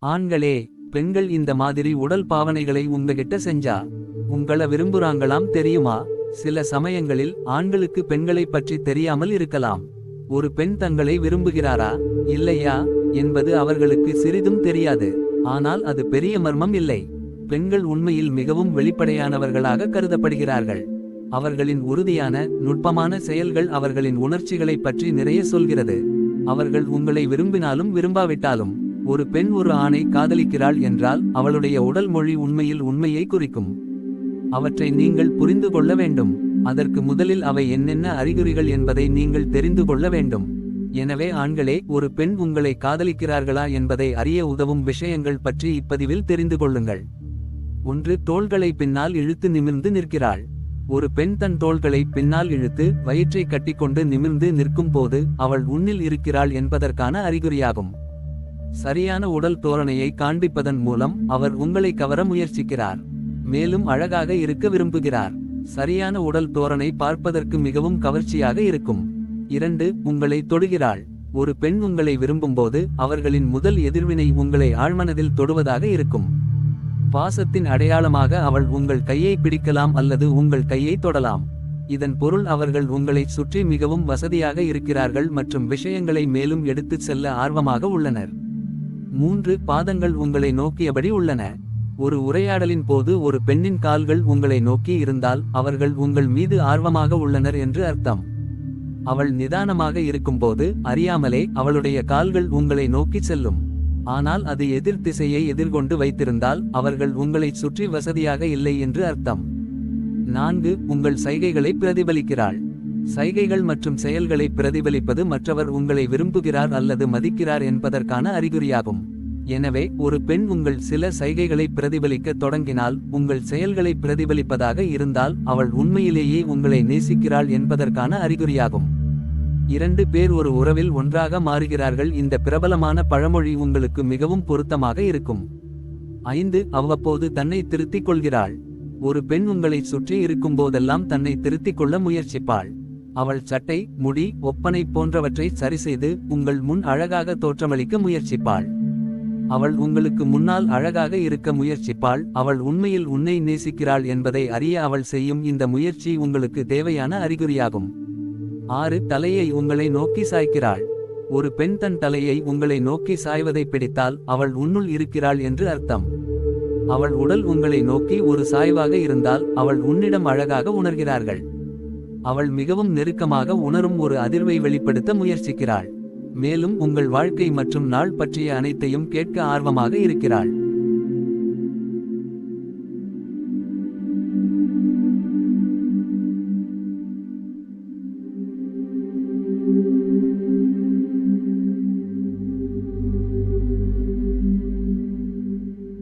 ஆண்களே, பெண்கள் இந்த மாதிரி உடல் பாவனைகளை உங்ககிட்ட செஞ்சா உங்கள விரும்புறாங்களாம் தெரியுமா? சில சமயங்களில் ஆண்களுக்கு பெண்களைப் பற்றி தெரியாமல் இருக்கலாம். ஒரு பெண் தங்களை விரும்புகிறாரா இல்லையா என்பது அவர்களுக்கு சிறிதும் தெரியாது. ஆனால் அது பெரிய மர்மம் இல்லை. பெண்கள் உண்மையில் மிகவும் வெளிப்படையானவர்களாக கருதப்படுகிறார்கள். அவர்களின் உறுதியான நுட்பமான செயல்கள் அவர்களின் உணர்ச்சிகளைப் பற்றி நிறைய சொல்கிறது. அவர்கள் உங்களை விரும்பினாலும் விரும்பாவிட்டாலும். ஒரு பெண் ஒரு ஆணை காதலிக்கிறாள் என்றால் அவளுடைய உடல் மொழி உண்மையில் உண்மையை குறிக்கும். அவற்றை நீங்கள் புரிந்து கொள்ள வேண்டும். அதற்கு முதலில் அவை என்னென்ன அறிகுறிகள் என்பதை நீங்கள் தெரிந்து கொள்ள வேண்டும். எனவே ஆண்களே, ஒரு பெண் உங்களை காதலிக்கிறார்களா என்பதை அறிய உதவும் விஷயங்கள் பற்றி இப்பதிவில் தெரிந்து கொள்ளுங்கள். 1. தோள்களை பின்னால் இழுத்து நிமிர்ந்து நிற்கிறாள். ஒரு பெண் தன் தோள்களை பின்னால் இழுத்து வயிற்றை கட்டிக்கொண்டு நிமிர்ந்து நிற்கும் போது அவள் உன்னில் இருக்கிறாள் என்பதற்கான அறிகுறியாகும். சரியான உடல் தோரணையை காண்பிப்பதன் மூலம் அவர் உங்களை கவர முயற்சிக்கிறார். மேலும் அழகாக இருக்க விரும்புகிறார். சரியான உடல் தோரணை பார்ப்பதற்கு மிகவும் கவர்ச்சியாக இருக்கும். 2. உங்களை தொடுகிறாள். ஒரு பெண் உங்களை விரும்பும்போது அவர்களின் முதல் எதிர்வினை உங்களை ஆழ்மனதில் தொடுவதாக இருக்கும். பாசத்தின் அடையாளமாக அவள் உங்கள் கையை பிடிக்கலாம் அல்லது உங்கள் கையை தொடலாம். இதன் பொருள் அவர்கள் உங்களைச் சுற்றி மிகவும் வசதியாக இருக்கிறார்கள் மற்றும் விஷயங்களை மேலும் எடுத்துச் செல்ல ஆர்வமாக உள்ளனர். 3. பாதங்கள் உங்களை நோக்கியபடி உள்ளன. ஒரு உரையாடலின் போது ஒரு பெண்ணின் கால்கள் உங்களை நோக்கி இருந்தால் அவர்கள் உங்கள் மீது ஆர்வமாக உள்ளனர் என்று அர்த்தம். அவள் நிதானமாக இருக்கும்போது அறியாமலே அவளுடைய கால்கள் உங்களை நோக்கி செல்லும். ஆனால் அது எதிர் திசையை எதிர்கொண்டு வைத்திருந்தால் அவர்கள் உங்களைச் சுற்றி வசதியாக இல்லை என்று அர்த்தம். 4. உங்கள் சைகைகளை பிரதிபலிக்கிறாள். சைகைகள் மற்றும் செயல்களை பிரதிபலிப்பது மற்றவர் உங்களை விரும்புகிறார் அல்லது மதிக்கிறார் என்பதற்கான அறிகுறியாகும். எனவே ஒரு பெண் உங்கள் சில சைகைகளை பிரதிபலிக்க தொடங்கினால் உங்கள் செயல்களை பிரதிபலிப்பதாக இருந்தால் அவள் உண்மையிலேயே உங்களை நேசிக்கிறாள் என்பதற்கான அறிகுறியாகும். 2 பேர் ஒரு உறவில் ஒன்றாக மாறுகிறார்கள். இந்த பிரபலமான பழமொழி உங்களுக்கு மிகவும் பொருத்தமாக இருக்கும். 5. அவ்வப்போது தன்னை திருத்திக் கொள்கிறாள். ஒரு பெண் உங்களைச் சுற்றி இருக்கும்போதெல்லாம் தன்னை திருத்திக் கொள்ள முயற்சிப்பாள். அவள் சட்டை, முடி, ஒப்பனை போன்றவற்றை சரிசெய்து உங்கள் முன் அழகாக தோற்றமளிக்க முயற்சிப்பாள். அவள் உங்களுக்கு முன்னால் அழகாக இருக்க முயற்சிப்பாள். அவள் உண்மையில் உன்னை நேசிக்கிறாள் என்பதை அறிய அவள் செய்யும் இந்த முயற்சி உங்களுக்கு தேவையான அறிகுறியாகும். 6. தலையை உங்களை நோக்கி சாய்க்கிறாள். ஒரு பெண் தன் தலையை உங்களை நோக்கி சாய்வதை பிடித்தால் அவள் உன்னுள் இருக்கிறாள் என்று அர்த்தம். அவள் உடல் உங்களை நோக்கி ஒரு சாய்வாக இருந்தால் அவள் உன்னிடம் அழகாக உணர்கிறார்கள். அவள் மிகவும் நெருக்கமாக உணரும் ஒரு அதிர்வை வெளிப்படுத்த முயற்சிக்கிறாள். மேலும் உங்கள் வாழ்க்கை மற்றும் நாள் பற்றிய அனைத்தையும் கேட்க ஆர்வமாக இருக்கிறாள்.